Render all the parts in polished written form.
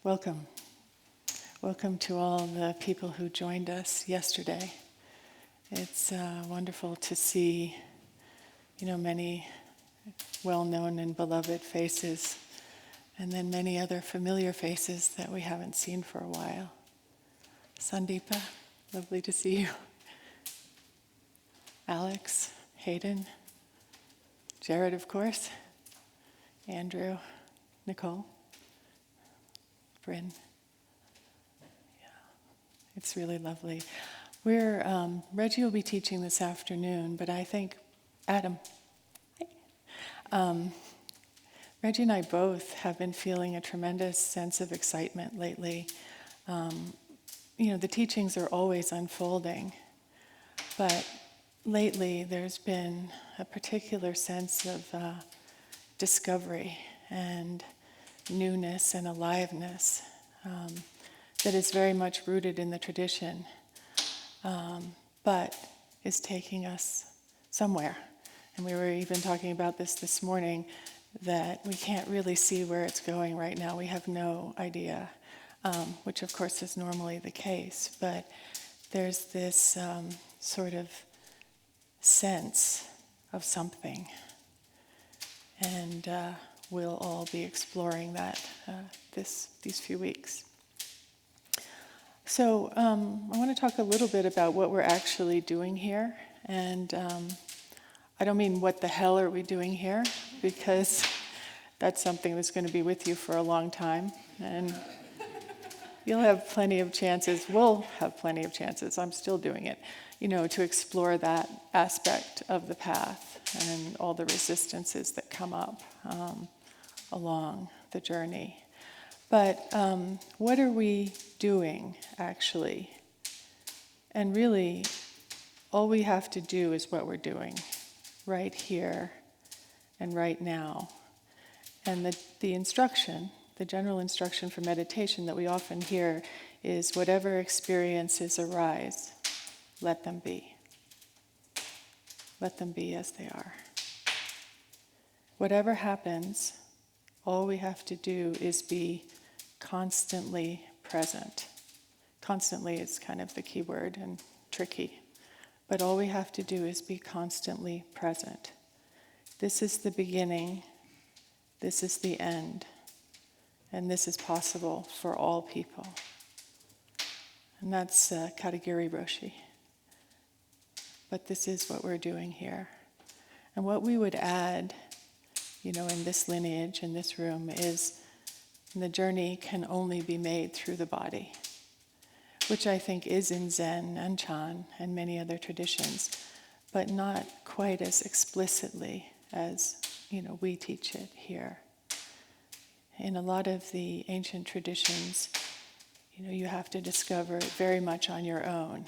Welcome. Welcome to all the people who joined us yesterday. It's wonderful to see, many well-known and beloved faces, and then many other familiar faces that we haven't seen for a while. Sandeepa, lovely to see you. Alex, Hayden, Jared, of course, Andrew, Nicole, Bryn. Yeah, it's really lovely. Reggie will be teaching this afternoon, but I think Adam. Reggie and I both have been feeling a tremendous sense of excitement lately. The teachings are always unfolding, but lately there's been a particular sense of discovery and newness and aliveness that is very much rooted in the tradition, but is taking us somewhere. And we were even talking about this morning, that we can't really see where it's going right now. We have no idea, which of course is normally the case. But there's this sort of sense of something. And we'll all be exploring that these few weeks. So I want to talk a little bit about what we're actually doing here. And I don't mean what the hell are we doing here, because that's something that's going to be with you for a long time. And you'll have plenty of chances, we'll have plenty of chances, I'm still doing it, to explore that aspect of the path and all the resistances that come up along the journey. But what are we doing, actually? And really, all we have to do is what we're doing, right here and right now. And the instruction, the general instruction for meditation that we often hear is, whatever experiences arise, let them be. Let them be as they are. Whatever happens, all we have to do is be constantly present. Constantly is kind of the key word and tricky. But all we have to do is be constantly present. This is the beginning. This is the end. And this is possible for all people. And that's Katagiri Roshi. But this is what we're doing here. And what we would add, in this lineage, in this room, is the journey can only be made through the body, which I think is in Zen and Chan and many other traditions, but not quite as explicitly as, we teach it here. In a lot of the ancient traditions, you have to discover it very much on your own.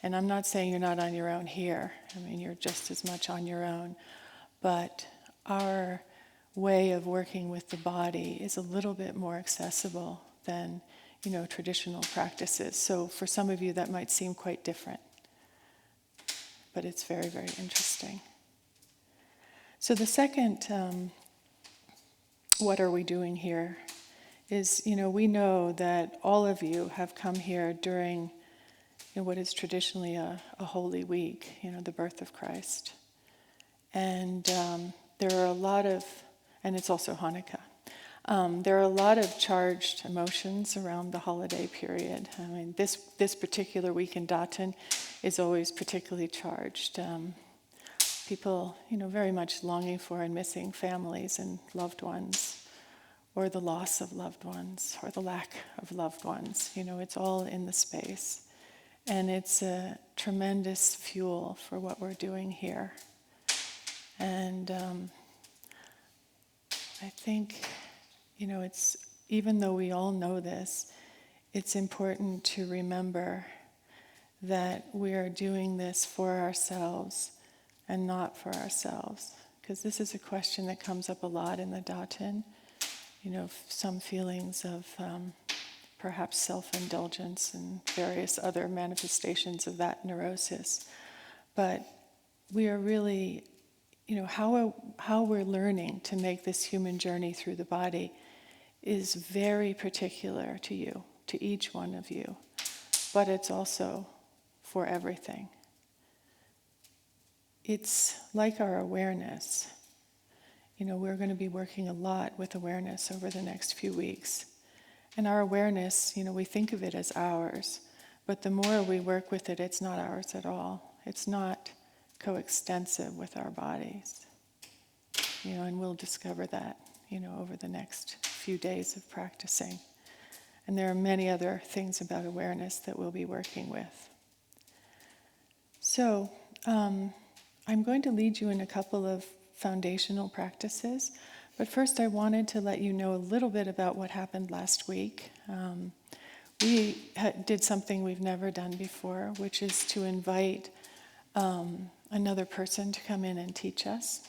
And I'm not saying you're not on your own here. I mean, you're just as much on your own. But our way of working with the body is a little bit more accessible than, traditional practices. So for some of you, that might seem quite different. But it's very, very interesting. So the second, what are we doing here, is, we know that all of you have come here during what is traditionally a holy week, the birth of Christ. And there are a lot of, and it's also Hanukkah, there are a lot of charged emotions around the holiday period. I mean, this particular week in Daten is always particularly charged. People, very much longing for and missing families and loved ones, or the loss of loved ones, or the lack of loved ones. It's all in the space. And it's a tremendous fuel for what we're doing here. And I think, it's, even though we all know this, it's important to remember that we are doing this for ourselves and not for ourselves. Because this is a question that comes up a lot in the Daten. Some feelings of perhaps self-indulgence and various other manifestations of that neurosis. But we are really, how we're learning to make this human journey through the body is very particular to you, to each one of you, but it's also for everything. It's like our awareness. We're going to be working a lot with awareness over the next few weeks. And our awareness, we think of it as ours, but the more we work with it, it's not ours at all. It's not coextensive with our bodies. And we'll discover that, over the next few days of practicing. And there are many other things about awareness that we'll be working with. So, I'm going to lead you in a couple of foundational practices, but first I wanted to let you know a little bit about what happened last week. We did something we've never done before, which is to invite another person to come in and teach us.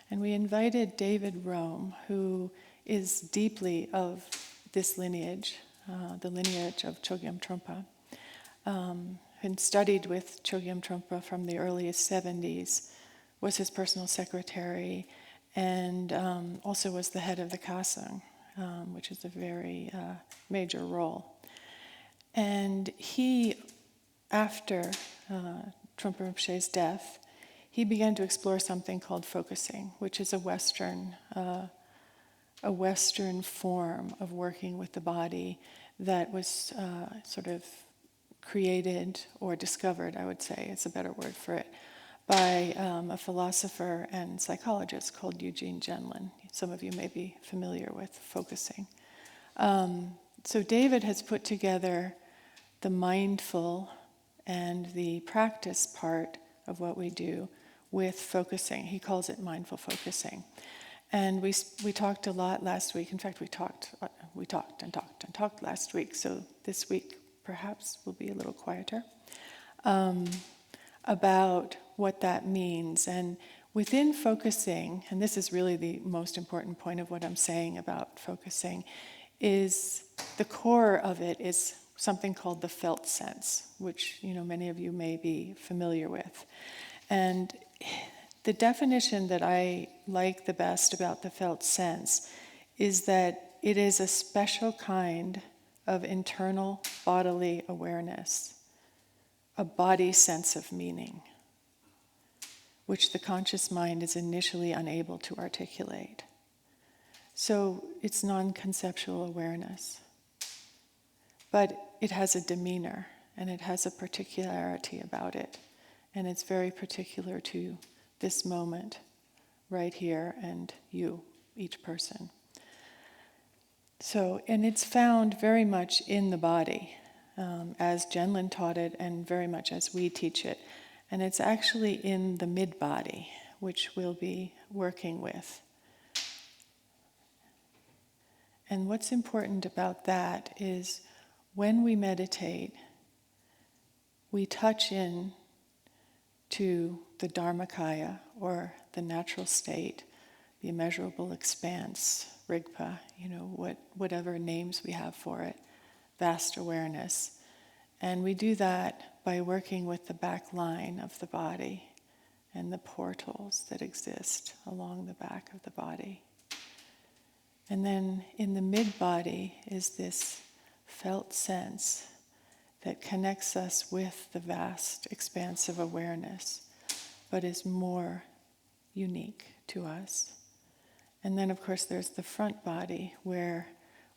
And we invited David Rome, who is deeply of this lineage, the lineage of Chogyam Trungpa, and studied with Chogyam Trungpa from the earliest 70s, was his personal secretary, and also was the head of the Kasang, which is a very major role. And he, after Trungpa Rinpoche's death, he began to explore something called focusing, which is a Western form of working with the body that was sort of created or discovered, I would say, it's a better word for it, by a philosopher and psychologist called Eugene Genlin. Some of you may be familiar with focusing. So David has put together the mindful and the practice part of what we do with focusing. He calls it mindful focusing. And we talked a lot last week. In fact, we talked last week. So this week perhaps will be a little quieter, about what that means. And within focusing, and this is really the most important point of what I'm saying about focusing, is the core of it is something called the felt sense, which many of you may be familiar with. And the definition that I like the best about the felt sense is that it is a special kind of internal bodily awareness, a body sense of meaning, which the conscious mind is initially unable to articulate. So it's non-conceptual awareness. But it has a demeanor, and it has a particularity about it. And it's very particular to this moment, right here, and you, each person. So, and it's found very much in the body, as Genlin taught it, and very much as we teach it. And it's actually in the mid-body, which we'll be working with. And what's important about that is when we meditate, we touch in to the Dharmakaya, or the natural state, the immeasurable expanse, Rigpa, whatever names we have for it, vast awareness. And we do that by working with the back line of the body and the portals that exist along the back of the body. And then in the mid-body is this felt sense that connects us with the vast expanse of awareness, but is more unique to us. And then, of course, there's the front body, where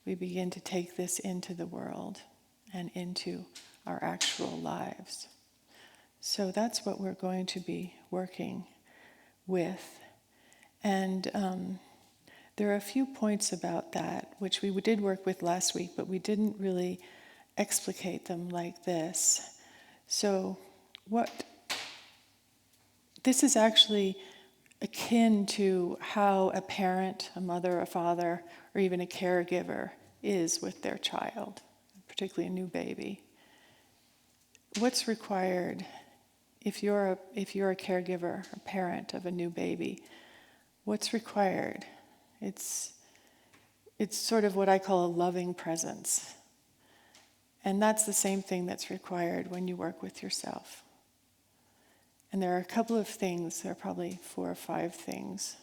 we begin to take this into the world and into our actual lives. So that's what we're going to be working with. And there are a few points about that, which we did work with last week, but we didn't really explicate them like this. So this is actually akin to how a parent, a mother, a father, or even a caregiver is with their child, particularly a new baby. What's required if you're a caregiver, a parent of a new baby? What's required? It's sort of what I call a loving presence. And that's the same thing that's required when you work with yourself. And there are a couple of things, there are probably 4 or 5 things.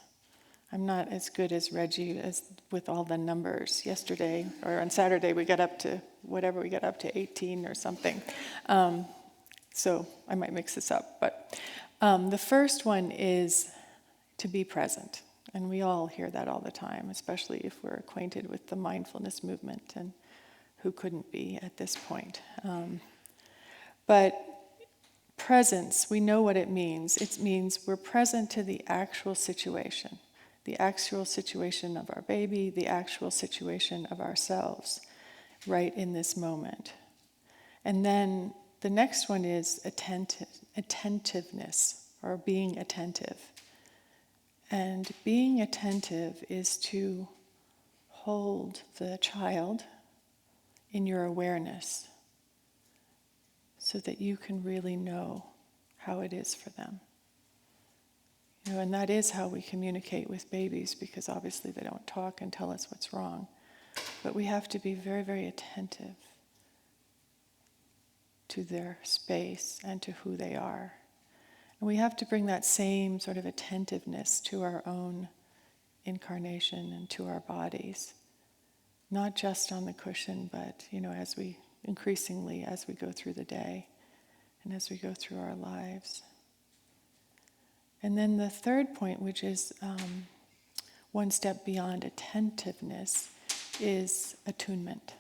I'm not as good as Reggie as with all the numbers. Yesterday, or on Saturday, we got up to whatever we got up to 18 or something. So I might mix this up. But the first one is to be present. And we all hear that all the time, especially if we're acquainted with the mindfulness movement, and who couldn't be at this point. But presence, we know what it means. It means we're present to the actual situation of our baby, the actual situation of ourselves, right in this moment. And then the next one is attentiveness, or being attentive. And being attentive is to hold the child in your awareness so that you can really know how it is for them. And that is how we communicate with babies, because obviously they don't talk and tell us what's wrong. But we have to be very, very attentive to their space and to who they are. And we have to bring that same sort of attentiveness to our own incarnation and to our bodies. Not just on the cushion, but as we go through the day and as we go through our lives. And then the third point, which is one step beyond attentiveness, is attunement.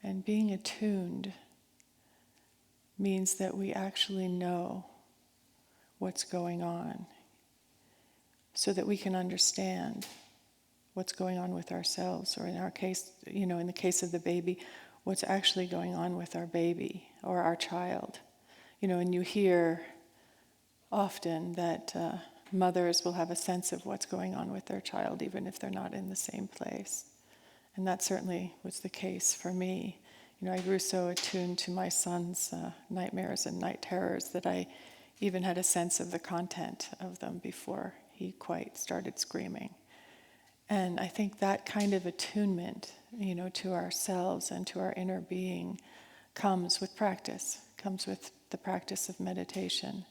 And being attuned means that we actually know what's going on, so that we can understand what's going on with ourselves, or in our case, in the case of the baby, what's actually going on with our baby or our child. And you hear often that mothers will have a sense of what's going on with their child, even if they're not in the same place. And that certainly was the case for me. I grew so attuned to my son's nightmares and night terrors that I even had a sense of the content of them before he quite started screaming. And I think that kind of attunement, to ourselves and to our inner being comes with practice, comes with the practice of meditation.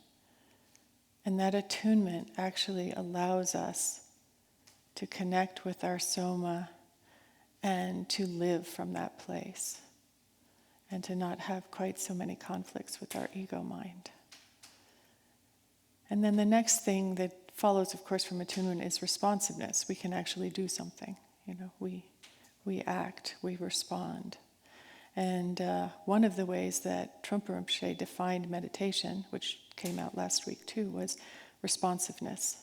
And that attunement actually allows us to connect with our soma and to live from that place, and to not have quite so many conflicts with our ego mind. And then the next thing that follows, of course, from attunement is responsiveness. We can actually do something. We act, we respond. And one of the ways that Trungpa Rinpoche defined meditation, which came out last week too, was responsiveness.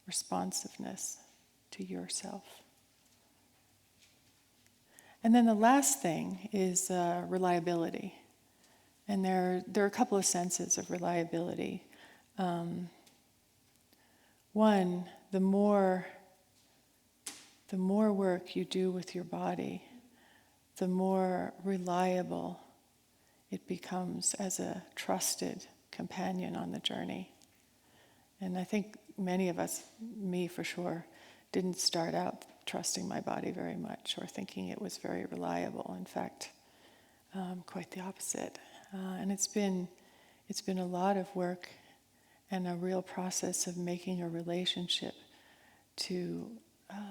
Responsiveness to yourself. And then the last thing is reliability. And there are a couple of senses of reliability. One, the more work you do with your body, the more reliable it becomes as a trusted companion on the journey. And I think many of us, me for sure, didn't start out trusting my body very much or thinking it was very reliable. In fact, quite the opposite. And it's been a lot of work and a real process of making a relationship to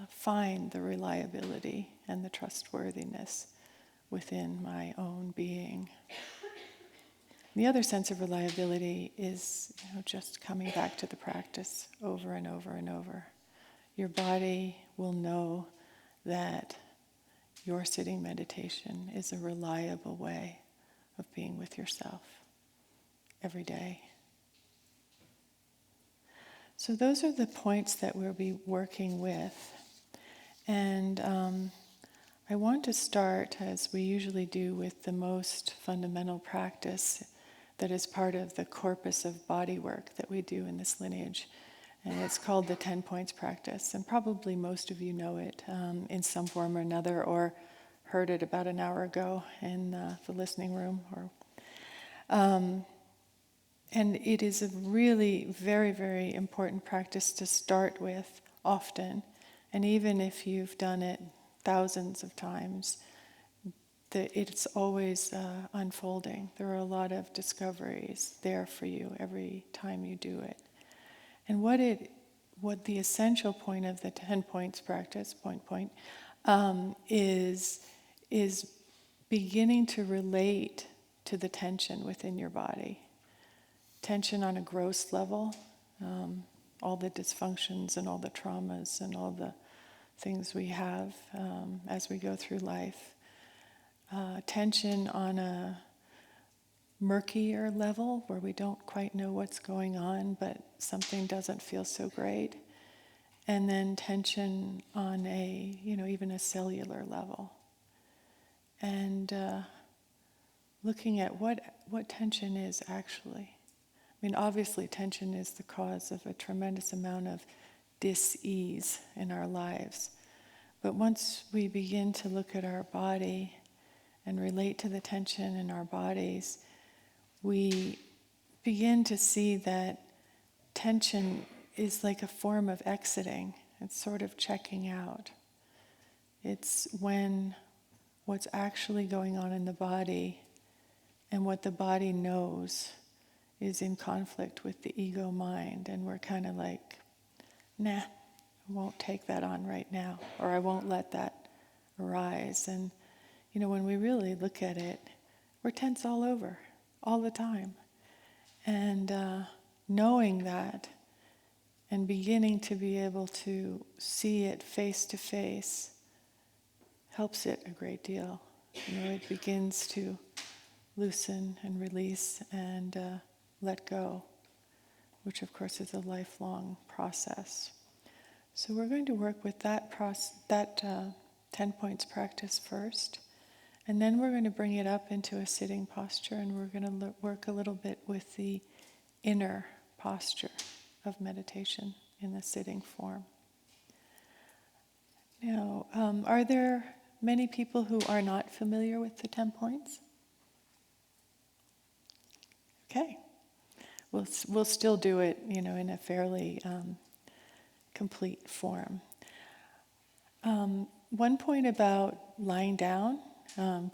find the reliability and the trustworthiness within my own being. The other sense of reliability is just coming back to the practice over and over and over. Your body will know that your sitting meditation is a reliable way of being with yourself every day. So those are the points that we'll be working with. And I want to start, as we usually do, with the most fundamental practice that is part of the corpus of body work that we do in this lineage. And it's called the 10 Points Practice. And probably most of you know it in some form or another, or heard it about an hour ago in the listening room. And it is a really very, very important practice to start with often. And even if you've done it thousands of times, it's always unfolding. There are a lot of discoveries there for you every time you do it. And what the essential point of the 10 points practice, is beginning to relate to the tension within your body. Tension on a gross level, all the dysfunctions and all the traumas and all the things we have as we go through life. Tension on a murkier level where we don't quite know what's going on, but something doesn't feel so great. And then tension on a, even a cellular level. And looking at what tension is actually. I mean, obviously tension is the cause of a tremendous amount of dis-ease in our lives. But once we begin to look at our body and relate to the tension in our bodies, we begin to see that tension is like a form of exiting. It's sort of checking out. It's when what's actually going on in the body and what the body knows is in conflict with the ego mind, and we're kind of like, nah, I won't take that on right now, or I won't let that arise. And when we really look at it, we're tense all over, all the time. And knowing that and beginning to be able to see it face to face helps it a great deal. It begins to loosen and release and let go, which of course is a lifelong process. So we're going to work with that 10 points practice first, and then we're going to bring it up into a sitting posture, and we're going to work a little bit with the inner posture of meditation in the sitting form. Now, are there many people who are not familiar with the 10 points? Okay. We'll still do it, in a fairly complete form. One point about lying down,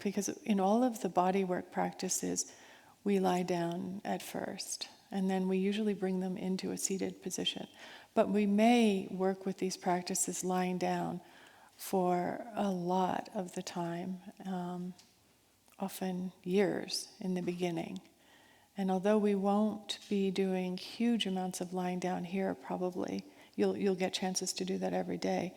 because in all of the bodywork practices, we lie down at first, and then we usually bring them into a seated position. But we may work with these practices lying down for a lot of the time, often years in the beginning. And although we won't be doing huge amounts of lying down here, probably, you'll get chances to do that every day.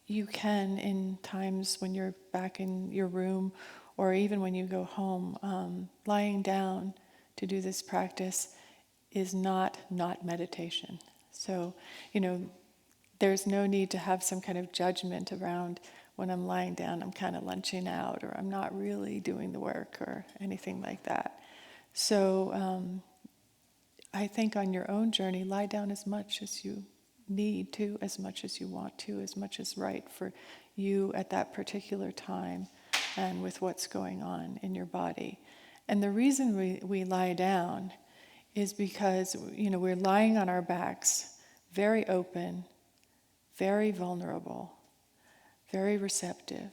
You can, in times when you're back in your room, or even when you go home, lying down to do this practice is not meditation. So, there's no need to have some kind of judgment around when I'm lying down, I'm kind of lunching out, or I'm not really doing the work, or anything like that. So I think on your own journey, lie down as much as you need to, as much as you want to, as much as right for you at that particular time and with what's going on in your body. And the reason we lie down is because, we're lying on our backs, very open, very vulnerable, very receptive,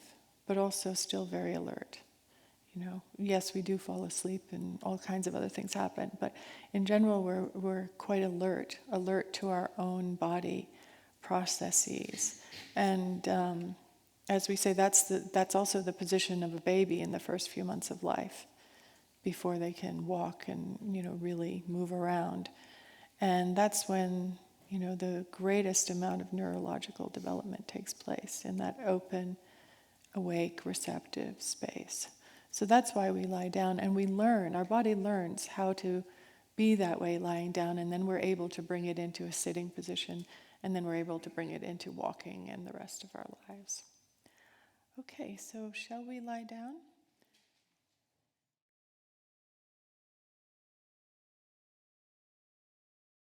but also still very alert. Yes, we do fall asleep and all kinds of other things happen, but in general, we're quite alert to our own body processes. And as we say, that's also the position of a baby in the first few months of life, before they can walk and really move around. And that's when the greatest amount of neurological development takes place, in that open, awake, receptive space. So that's why we lie down, and we learn, our body learns how to be that way lying down, and then we're able to bring it into a sitting position, and then we're able to bring it into walking and the rest of our lives. Okay, so shall we lie down?